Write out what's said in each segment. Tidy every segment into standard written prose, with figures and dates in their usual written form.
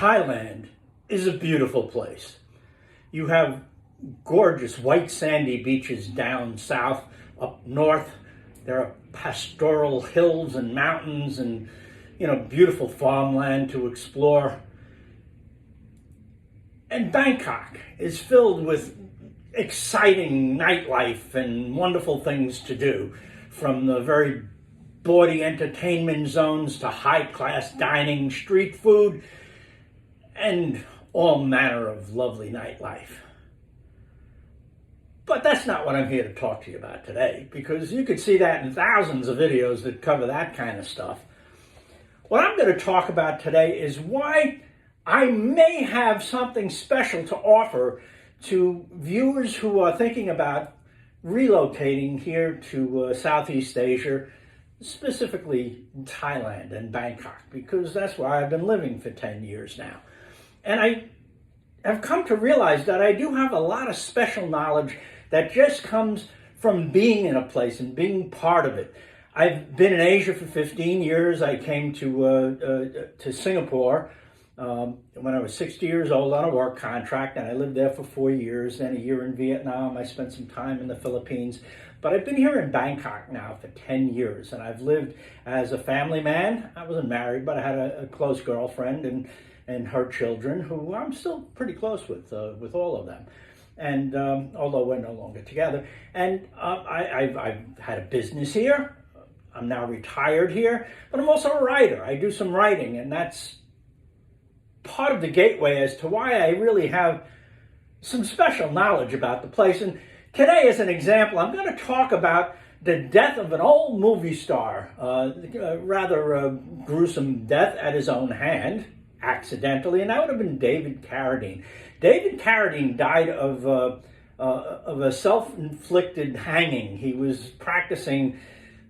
Thailand is a beautiful place. You have gorgeous white sandy beaches down south. Up north, there are pastoral hills and mountains and, beautiful farmland to explore. And Bangkok is filled with exciting nightlife and wonderful things to do, from the very bawdy entertainment zones to high-class dining, street food, and all manner of lovely nightlife. But that's not what I'm here to talk to you about today, because you could see that in thousands of videos that cover that kind of stuff. What I'm going to talk about today is why I may have something special to offer to viewers who are thinking about relocating here to Southeast Asia, specifically Thailand and Bangkok, because that's where I've been living for 10 years now. And I have come to realize that I do have a lot of special knowledge that just comes from being in a place and being part of it. I've been in Asia for 15 years. I came to Singapore when I was 60 years old on a work contract, and I lived there for 4 years, then a year in Vietnam. I spent some time in the Philippines. But I've been here in Bangkok now for 10 years, and I've lived as a family man. I wasn't married, but I had a close girlfriend and her children, who I'm still pretty close with all of them. And although we're no longer together. And I've had a business here. I'm now retired here, but I'm also a writer. I do some writing, and that's part of the gateway as to why I really have some special knowledge about the place. And today, as an example, I'm going to talk about the death of an old movie star, rather gruesome death at his own hand, accidentally, and that would have been David Carradine. David Carradine died of a self-inflicted hanging. He was practicing,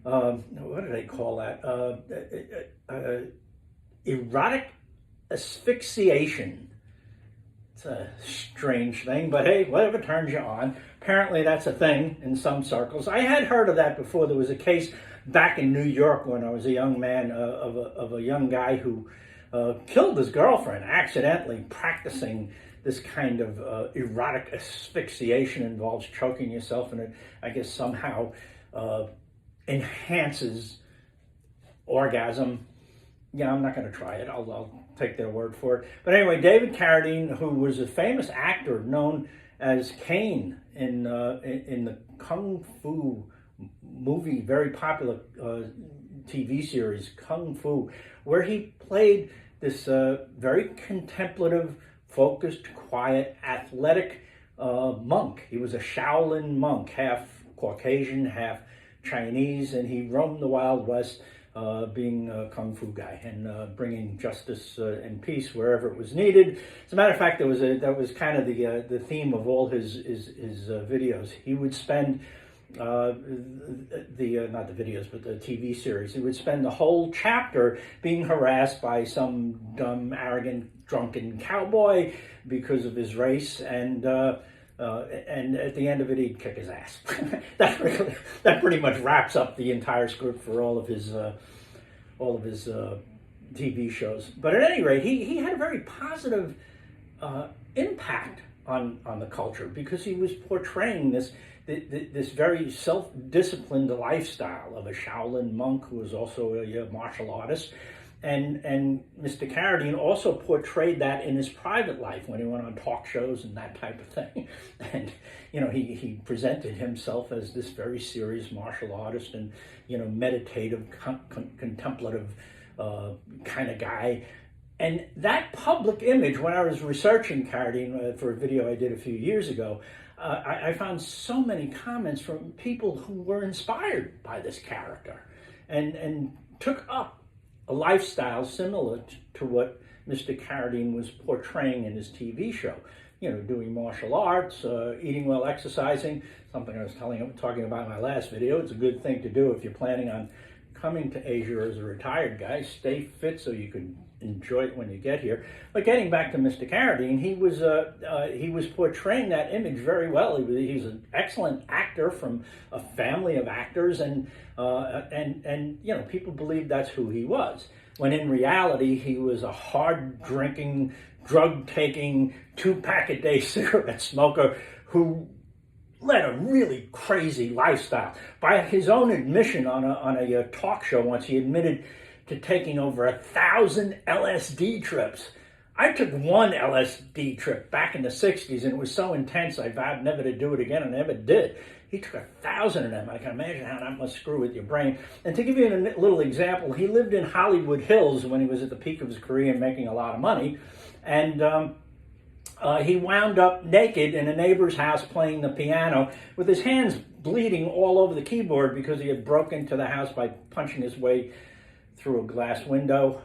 what do they call that? Erotic asphyxiation. It's a strange thing, but hey, whatever turns you on. Apparently that's a thing in some circles. I had heard of that before. There was a case back in New York when I was a young man of a young guy who killed his girlfriend accidentally practicing this kind of erotic asphyxiation. Involves choking yourself, and it, I guess, somehow enhances orgasm. Yeah, I'm not going to try it. I'll take their word for it. But anyway, David Carradine, who was a famous actor known as Kane in the Kung Fu movie, very popular TV series, Kung Fu, where he played this very contemplative, focused, quiet, athletic monk. He was a Shaolin monk, half Caucasian, half Chinese, and he roamed the Wild West, being a Kung Fu guy and bringing justice and peace wherever it was needed. As a matter of fact, that was kind of the theme of all his videos. He would spend not the videos, but the TV series. He would spend the whole chapter being harassed by some dumb, arrogant, drunken cowboy because of his race, and at the end of it, he'd kick his ass. that pretty much wraps up the entire script for all of his TV shows. But at any rate, he had a very positive impact on the culture, because he was portraying this very self-disciplined lifestyle of a Shaolin monk who was also a martial artist. And Mr. Carradine also portrayed that in his private life when he went on talk shows and that type of thing. And, he presented himself as this very serious martial artist and, meditative, contemplative kind of guy. And that public image, when I was researching Carradine for a video I did a few years ago, I found so many comments from people who were inspired by this character and took up a lifestyle similar to what Mr. Carradine was portraying in his TV show. Doing martial arts, eating well, exercising, something I was talking about in my last video. It's a good thing to do if you're planning on coming to Asia as a retired guy. Stay fit so you can enjoy it when you get here. But getting back to Mr. Carradine, he was portraying that image very well. He's an excellent actor from a family of actors, and people believed that's who he was. when in reality he was a hard-drinking, drug-taking, 2-pack-a-day cigarette smoker who led a really crazy lifestyle. By his own admission on a talk show once, he admitted to taking over 1,000 LSD trips. I took one LSD trip back in the 60s, and it was so intense I vowed never to do it again, and I never did. He took 1,000 of them. I can imagine how that must screw with your brain. And to give you a little example, he lived in Hollywood Hills when he was at the peak of his career and making a lot of money. And he wound up naked in a neighbor's house playing the piano with his hands bleeding all over the keyboard because he had broke into the house by punching his way through a glass window.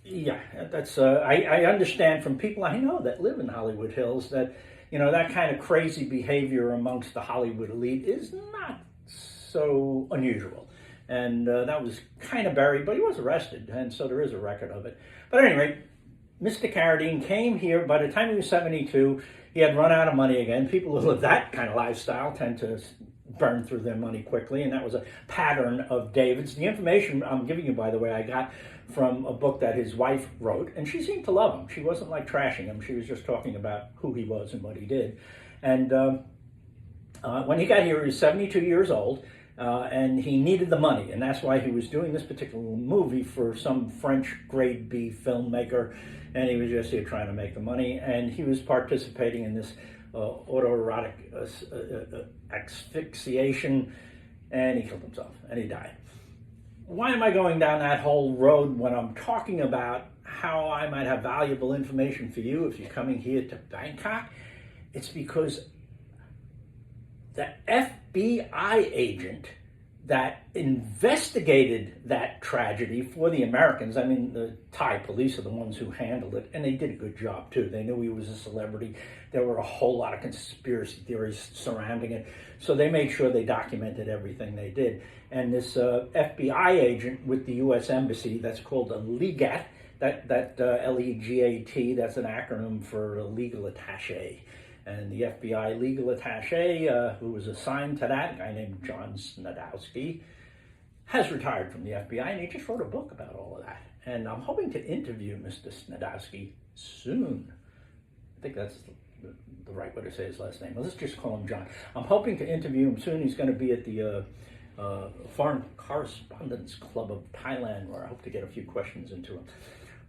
Yeah, that's I understand from people I know that live in Hollywood Hills that, you know, that kind of crazy behavior amongst the Hollywood elite is not so unusual. And that was kind of buried, but he was arrested, and so there is a record of it. But anyway, Mr. Carradine came here. By the time he was 72, he had run out of money again. People who live that kind of lifestyle tend to burn through their money quickly, and that was a pattern of David's. The information I'm giving you, by the way, I got from a book that his wife wrote, and she seemed to love him. She wasn't like trashing him. She was just talking about who he was and what he did. And when he got here, he was 72 years old, and he needed the money, and that's why he was doing this particular movie for some French grade B filmmaker, and he was just here trying to make the money, and he was participating in this autoerotic asphyxiation, and he killed himself, and he died. Why am I going down that whole road when I'm talking about how I might have valuable information for you if you're coming here to Bangkok? It's because the FBI agent that investigated that tragedy for the Americans, I mean, the Thai police are the ones who handled it, and they did a good job too. They knew he was a celebrity. There were a whole lot of conspiracy theories surrounding it, so they made sure they documented everything they did. And this FBI agent with the U.S. Embassy, that's called a LEGAT, that L-E-G-A-T, that's an acronym for a legal attaché. And the FBI legal attaché, who was assigned to that, a guy named John Snadowski, has retired from the FBI, and he just wrote a book about all of that. And I'm hoping to interview Mr. Snadowski soon. I think that's the right way to say his last name. Let's just call him John. I'm hoping to interview him soon. He's going to be at the Foreign Correspondents Club of Thailand, where I hope to get a few questions into him.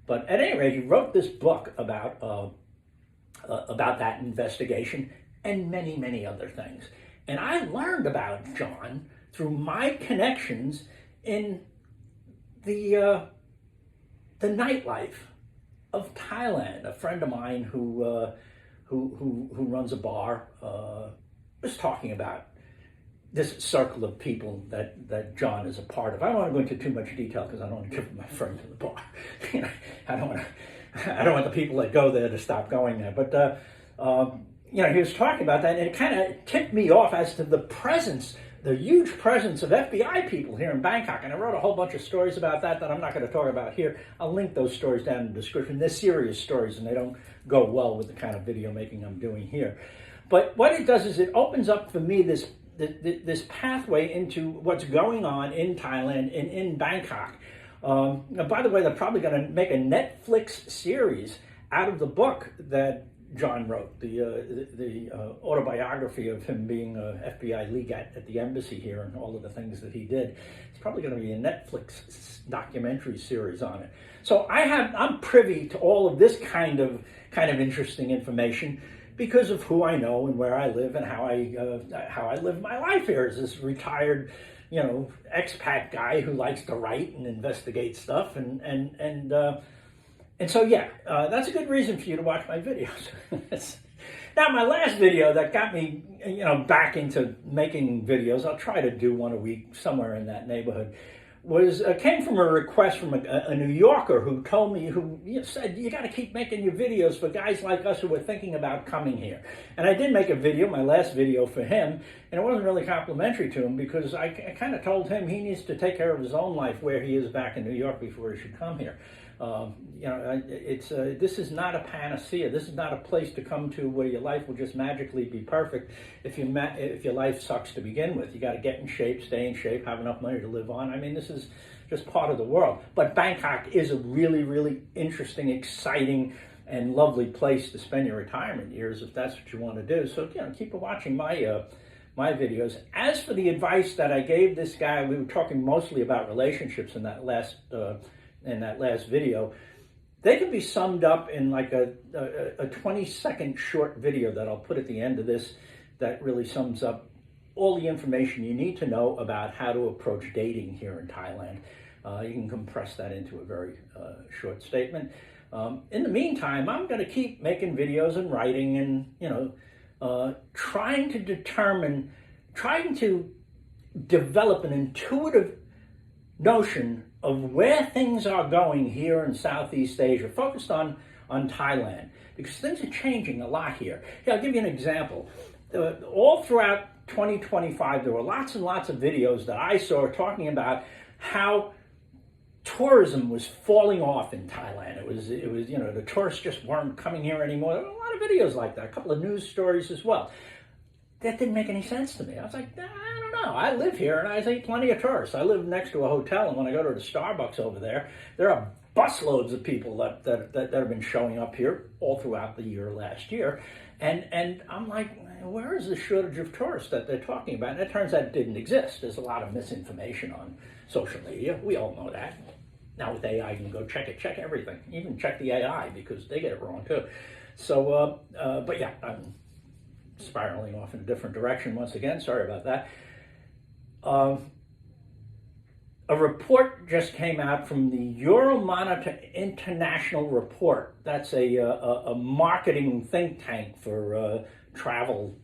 But at any rate, he wrote this book about that investigation and many, many other things. And I learned about John through my connections in the nightlife of Thailand. A friend of mine who runs a bar was talking about this circle of people that John is a part of. I don't want to go into too much detail because I don't want to give my friend to the bar. You know, I don't want the people that go there to stop going there. But you know, he was talking about that, and it kind of tipped me off as to the huge presence of FBI people here in Bangkok. And I wrote a whole bunch of stories about that I'm not going to talk about here. I'll link those stories down in the description. They're serious stories, and they don't go well with the kind of video making I'm doing here. But what it does is it opens up for me this pathway into what's going on in Thailand and in Bangkok. By the way, they're probably going to make a Netflix series out of the book that John wrote, the autobiography of him being a FBI legat at the embassy here and all of the things that he did. It's probably going to be a Netflix documentary series on it. So I'm privy to all of this kind of interesting information because of who I know and where I live and how I live my life here as this retired, you know, expat guy who likes to write and investigate stuff, and so yeah, that's a good reason for you to watch my videos. Now, my last video that got me, you know, back into making videos, I'll try to do one a week somewhere in that neighborhood, came from a request from a New Yorker who told me, said, you got to keep making your videos for guys like us who are thinking about coming here. And I did make a video, my last video for him, and it wasn't really complimentary to him because I kind of told him he needs to take care of his own life where he is back in New York before he should come here. You know, this is not a panacea. This is not a place to come to where your life will just magically be perfect if your life sucks to begin with. You got to get in shape, stay in shape, have enough money to live on. I mean, this is just part of the world. But Bangkok is a really, really interesting, exciting, and lovely place to spend your retirement years if that's what you want to do. So, keep watching my videos. As for the advice that I gave this guy, we were talking mostly about relationships in that last video. They can be summed up in like a 20-second short video that I'll put at the end of this that really sums up all the information you need to know about how to approach dating here in Thailand. You can compress that into a very short statement. In the meantime, I'm going to keep making videos and writing and, trying to develop an intuitive notion of where things are going here in Southeast Asia, focused on Thailand, because things are changing a lot here. I'll give you an example. All throughout 2025, there were lots and lots of videos that I saw talking about how tourism was falling off in Thailand. It was the tourists just weren't coming here anymore. There were a lot of videos like that, a couple of news stories as well. That didn't make any sense to me. I was like, I don't know. I live here and I see plenty of tourists. I live next to a hotel, and when I go to the Starbucks over there, there are busloads of people that have been showing up here all throughout the year last year. And I'm like, where is the shortage of tourists that they're talking about? And it turns out it didn't exist. There's a lot of misinformation on social media. We all know that. Now with AI, you can go check everything. Even check the AI, because they get it wrong too. So, but yeah, I'm spiraling off in a different direction once again. Sorry about that. A report just came out from the Euromonitor International Report. That's a marketing think tank for travel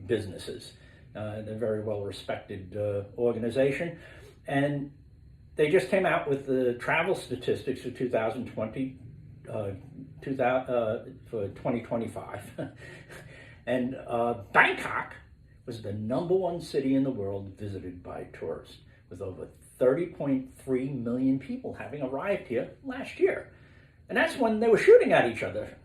businesses. They're a very well-respected organization. And they just came out with the travel statistics for 2020, for 2025. And Bangkok was the #1 city in the world visited by tourists, with over 30.3 million people having arrived here last year. And that's when they were shooting at each other.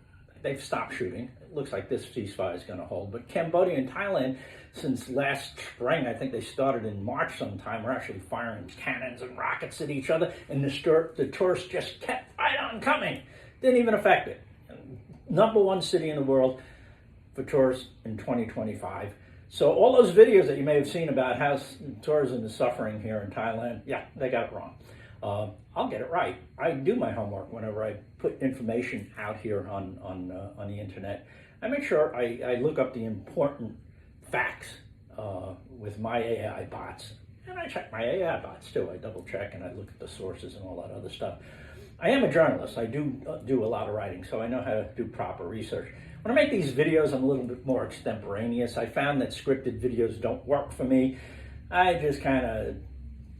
They've stopped shooting. It looks like this ceasefire is going to hold. But Cambodia and Thailand, since last spring, I think they started in March sometime, were actually firing cannons and rockets at each other. And the tourists just kept right on coming. Didn't even affect it. #1 city in the world for tourists in 2025. So all those videos that you may have seen about how tourism is suffering here in Thailand, yeah, they got it wrong. I'll get it right. I do my homework whenever I put information out here on the internet. I make sure I look up the important facts with my AI bots. And I check my AI bots too. I double check and I look at the sources and all that other stuff. I am a journalist. I do a lot of writing, so I know how to do proper research. When I make these videos, I'm a little bit more extemporaneous. I found that scripted videos don't work for me. I just kind of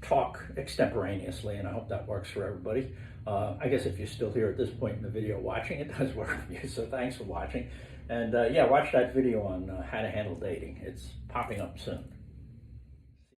talk extemporaneously, and I hope that works for everybody. I guess if you're still here at this point in the video watching, it does work for you, so thanks for watching. And yeah, watch that video on how to handle dating. It's popping up soon.